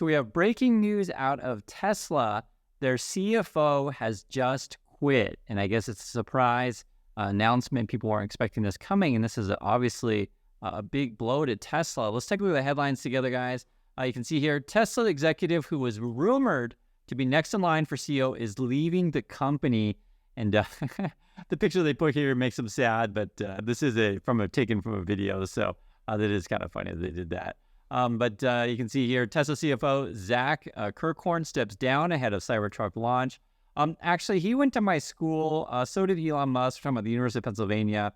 So we have breaking news out of Tesla. Their CFO has just quit. And I guess it's a surprise announcement. People weren't expecting this coming. And this is obviously a big blow to Tesla. Let's take a look at the headlines together, guys. You can see here, Tesla executive who was rumored to be next in line for CEO is leaving the company. And the picture they put here makes them sad, but this is taken from a video. So that is kind of funny that they did that. But you can see here, Tesla CFO Zach Kirkhorn steps down ahead of Cybertruck launch. Actually, he went to my school. So did Elon Musk from the University of Pennsylvania.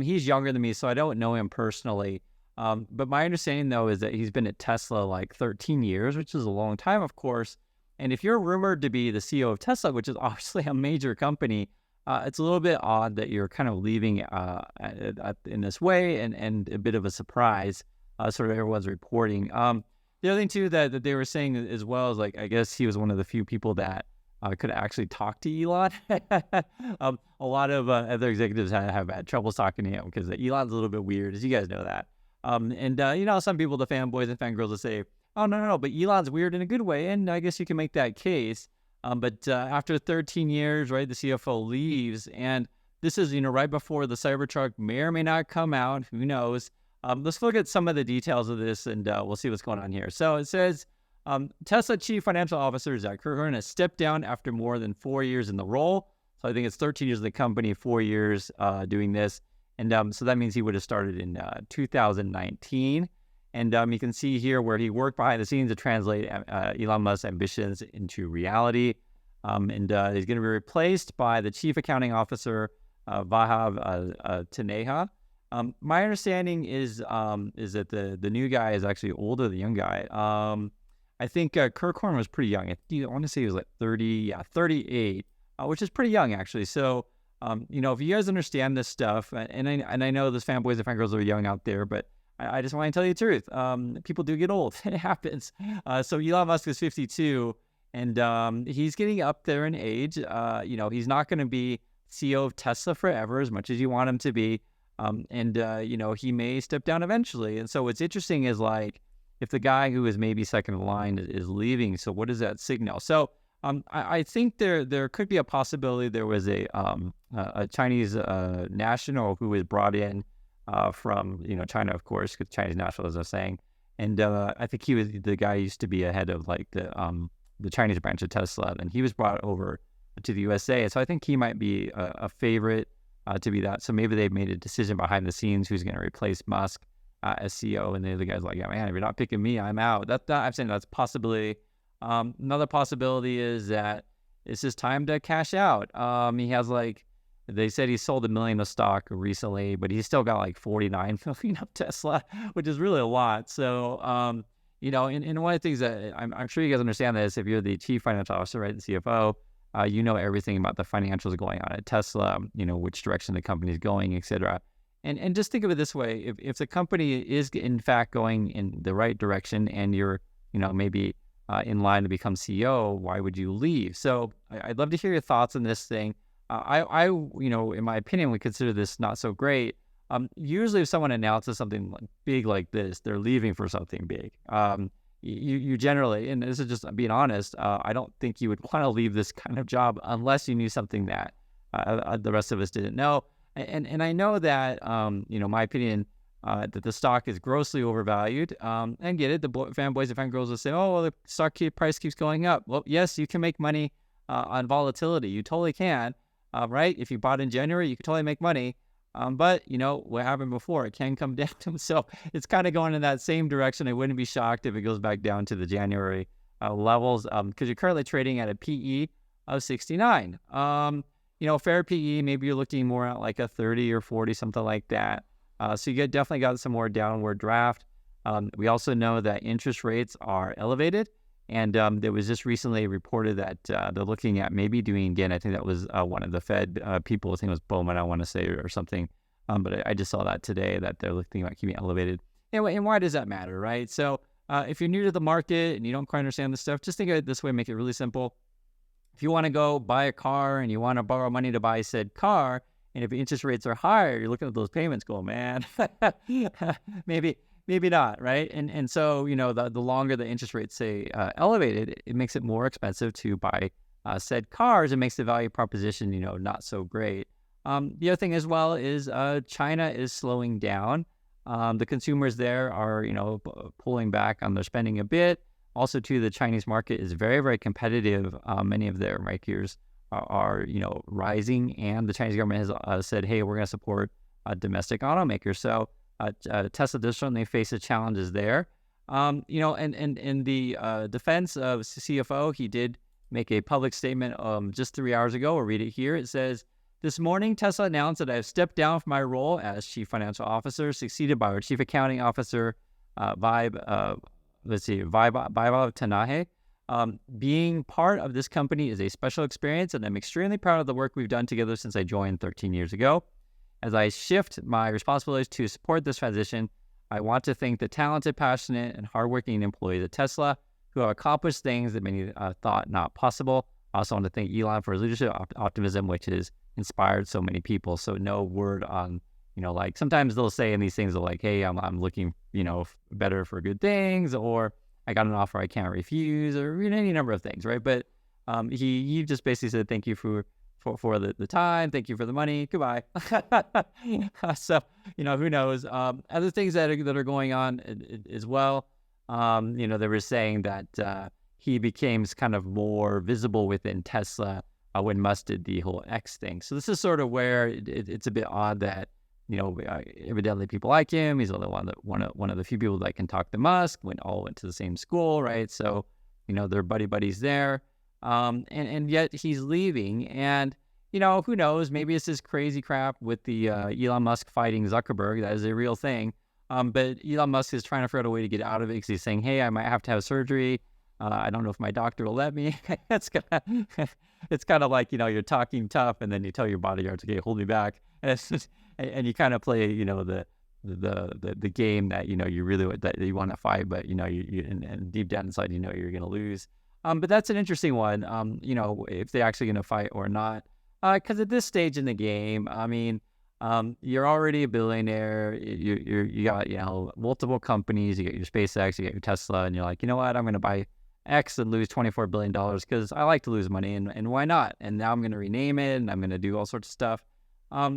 He's younger than me, so I don't know him personally. But my understanding, though, is that he's been at Tesla like 13 years, which is a long time, of course. And if you're rumored to be the CEO of Tesla, which is obviously a major company, it's a little bit odd that you're kind of leaving in this way and a bit of a surprise. Sort of everyone's reporting. The other thing, too, that they were saying as well is, like, I guess he was one of the few people that could actually talk to Elon. A lot of other executives have had trouble talking to him because Elon's a little bit weird, as you guys know that. Some people, the fanboys and fangirls, will say, oh, no, but Elon's weird in a good way. And I guess you can make that case. But after 13 years, right, the CFO leaves. And this is, right before the Cybertruck may or may not come out. Who knows? Let's look at some of the details of this, and we'll see what's going on here. So it says, Tesla Chief Financial Officer Zach Kirkhorn has stepped down after more than 4 years in the role. So I think it's 13 years in the company, 4 years doing this. And so that means he would have started in 2019. And you can see here where he worked behind the scenes to translate Elon Musk's ambitions into reality. He's going to be replaced by the Chief Accounting Officer, Vahav Taneja. My understanding is that the new guy is actually older than the young guy. I think Kirkhorn was pretty young. I want to say he was like 38, which is pretty young, actually. So, if you guys understand this stuff, and I know those fanboys and fangirls are young out there, but I just want to tell you the truth. People do get old. It happens. So Elon Musk is 52, and he's getting up there in age. He's not going to be CEO of Tesla forever, as much as you want him to be. He may step down eventually. And so what's interesting is, like, if the guy who is maybe second in line is leaving, so what does that signal? So I think there could be a possibility there was a Chinese national who was brought in from China, of course, because Chinese national, as I was saying. And I think the guy used to be a head of like the Chinese branch of Tesla, and he was brought over to the USA. So I think he might be a favorite to be that. So maybe they've made a decision behind the scenes who's going to replace Musk as CEO, and the other guy's like, yeah, man, if you're not picking me, I'm out. I'm saying that's a possibility. Another possibility is that it's his time to cash out. He has they said he sold 1 million of stock recently, but he's still got like 49 million of Tesla, which is really a lot. So, and one of the things that I'm sure you guys understand this, if you're the chief financial officer, right, the CFO, you know everything about the financials going on at Tesla, which direction the company is going, et cetera. And just think of it this way. If the company is in fact going in the right direction and you're, maybe in line to become CEO, why would you leave? So I'd love to hear your thoughts on this thing. I in my opinion, would consider this not so great. Usually if someone announces something big like this, they're leaving for something big. You generally, and this is just being honest, I don't think you would want to leave this kind of job unless you knew something that the rest of us didn't know. And I know that, my opinion, that the stock is grossly overvalued. And get it, the fanboys and fangirls will say, oh, well, the stock price keeps going up. Well, yes, you can make money on volatility. You totally can, right? If you bought in January, you can totally make money. But, what happened before, it can come down. So it's kind of going in that same direction. I wouldn't be shocked if it goes back down to the January levels because you're currently trading at a PE of 69. Fair PE, maybe you're looking more at like a 30 or 40, something like that. So you definitely got some more downward draft. We also know that interest rates are elevated. And there was just recently reported that they're looking at maybe doing again. I think that was one of the Fed people. I think it was Bowman, I want to say, or something. But I just saw that today that they're looking at keeping it elevated. And why does that matter, right? So if you're new to the market and you don't quite understand this stuff, just think of it this way, make it really simple. If you want to go buy a car and you want to borrow money to buy said car, and if interest rates are higher, you're looking at those payments going, man, maybe maybe not, right? And so, the longer the interest rates say elevated, it makes it more expensive to buy said cars. It makes the value proposition, not so great. The other thing as well is China is slowing down. The consumers there are, pulling back on their spending a bit. Also, too, the Chinese market is very, very competitive. Many of their marketers are rising, and the Chinese government has said, hey, we're going to support domestic automakers. So Tesla does certainly face the challenges there. And in the defense of CFO, he did make a public statement just 3 hours ago. I'll read it here. It says, "This morning, Tesla announced that I have stepped down from my role as Chief Financial Officer, succeeded by our Chief Accounting Officer, Vaibhav Tanahe. Being part of this company is a special experience, and I'm extremely proud of the work we've done together since I joined 13 years ago. As I shift my responsibilities to support this transition, I want to thank the talented, passionate, and hardworking employees at Tesla who have accomplished things that many thought not possible. I also want to thank Elon for his leadership optimism, which has inspired so many people." So no word on, like sometimes they'll say in these things, they're like, hey, I'm looking, better for good things, or I got an offer I can't refuse, or any number of things, right? But he just basically said, thank you for the time, thank you for the money, goodbye. So, who knows? Other things that are going on as well. They were saying that he became kind of more visible within Tesla when Musk did the whole X thing. So this is sort of where it's a bit odd that, evidently people like him. He's only one of the few people that can talk to Musk. Went to the same school, right? So, they're buddies there. And yet he's leaving. And, who knows? Maybe it's this crazy crap with the Elon Musk fighting Zuckerberg. That is a real thing. But Elon Musk is trying to figure out a way to get out of it because he's saying, hey, I might have to have surgery. I don't know if my doctor will let me. It's kind of like, you're talking tough and then you tell your bodyguards, okay, hold me back. And it's just, and you kind of play, the game that, you really, that you want to fight, but, and deep down inside, you're going to lose. But that's an interesting one, if they're actually going to fight or not. Because at this stage in the game, I mean, you're already a billionaire. You got multiple companies. You got your SpaceX, you got your Tesla, and you're like, you know what? I'm going to buy X and lose $24 billion because I like to lose money, and why not? And now I'm going to rename it, and I'm going to do all sorts of stuff.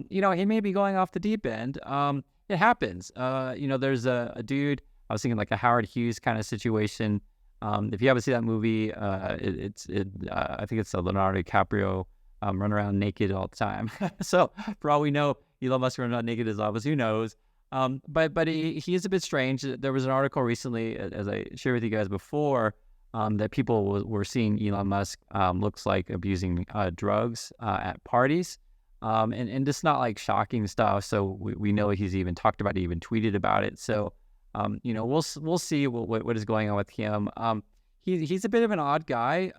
He may be going off the deep end. It happens. There's a dude. I was thinking like a Howard Hughes kind of situation. If you haven't seen that movie, I think it's a Leonardo DiCaprio. Run around naked all the time. So for all we know, Elon Musk run around naked as always. Who knows? But he is a bit strange. There was an article recently, as I shared with you guys before, that people were seeing Elon Musk looks like abusing drugs at parties, and just not like shocking stuff. So we know he's even talked about it, even tweeted about it. So we'll see what is going on with him. He's a bit of an odd guy.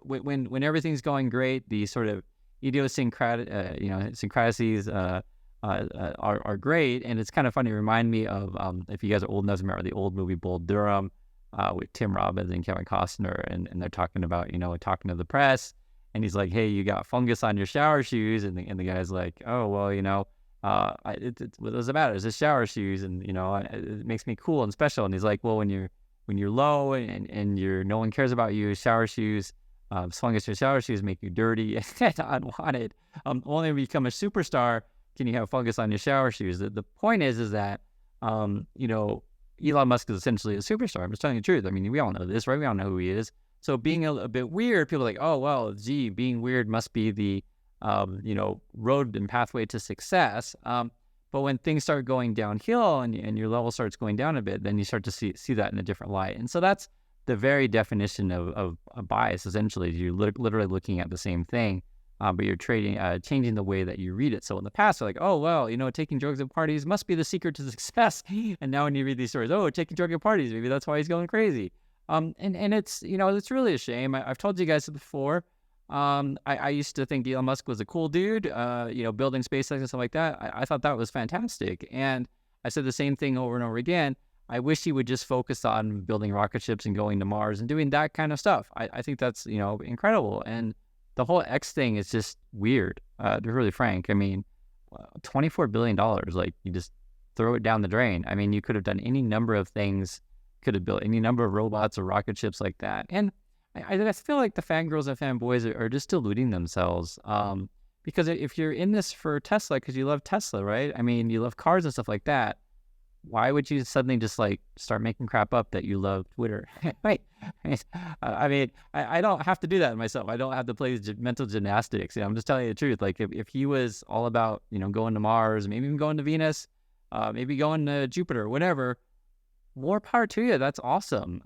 When everything's going great, the sort of syncrasies are great, and it's kind of funny. Remind me of if you guys are old enough to remember the old movie Bull Durham with Tim Robbins and Kevin Costner, and they're talking about talking to the press, and he's like, "Hey, you got fungus on your shower shoes," and the guy's like, "Oh well, what does it matter? It's just shower shoes, and it makes me cool and special." And he's like, "Well, when you're low and you're no one cares about you, shower shoes, fungus your shower shoes make you dirty and unwanted. Only when you become a superstar can you have fungus on your shower shoes." The point is that Elon Musk is essentially a superstar. I'm just telling you the truth. I mean, we all know this, right? We all know who he is. So being a bit weird, people are like, oh well, gee, being weird must be the road and pathway to success. But when things start going downhill and your level starts going down a bit, then you start to see that in a different light. And so that's the very definition of a bias, essentially. You're literally looking at the same thing, but you're changing the way that you read it. So in the past, you're like, oh, well, taking drugs at parties must be the secret to success. And now when you read these stories, oh, taking drugs at parties, maybe that's why he's going crazy. And it's, it's really a shame. I've told you guys before. I used to think Elon Musk was a cool dude, building SpaceX and stuff like that. I thought that was fantastic. And I said the same thing over and over again. I wish he would just focus on building rocket ships and going to Mars and doing that kind of stuff. I think that's, incredible. And the whole X thing is just weird, to be really frank. I mean, $24 billion, like you just throw it down the drain. I mean, you could have done any number of things, could have built any number of robots or rocket ships like that. And I feel like the fangirls and fanboys are just deluding themselves. Because if you're in this for Tesla, because you love Tesla, right? I mean, you love cars and stuff like that. Why would you suddenly just like start making crap up that you love Twitter? Right? I mean, I don't have to do that myself. I don't have to play mental gymnastics. I'm just telling you the truth. Like if he was all about, going to Mars, maybe even going to Venus, maybe going to Jupiter, whatever, more power to you. That's awesome.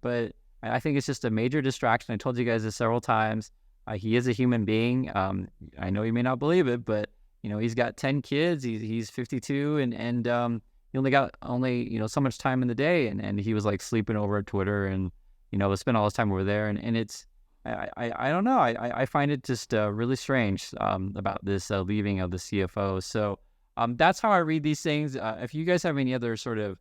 But I think it's just a major distraction. I told you guys this several times. He is a human being. I know you may not believe it, but he's got 10 kids. He's 52, and he only got so much time in the day, and he was like sleeping over at Twitter, and spent all his time over there, and it's I don't know. I find it just really strange about this leaving of the CFO. So that's how I read these things. If you guys have any other sort of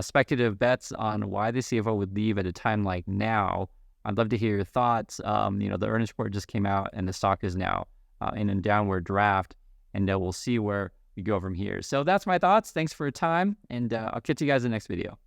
speculative bets on why the CFO would leave at a time like now, I'd love to hear your thoughts. The earnings report just came out, and the stock is now in a downward draft, and we'll see where we go from here. So that's my thoughts. Thanks for your time, and I'll catch you guys in the next video.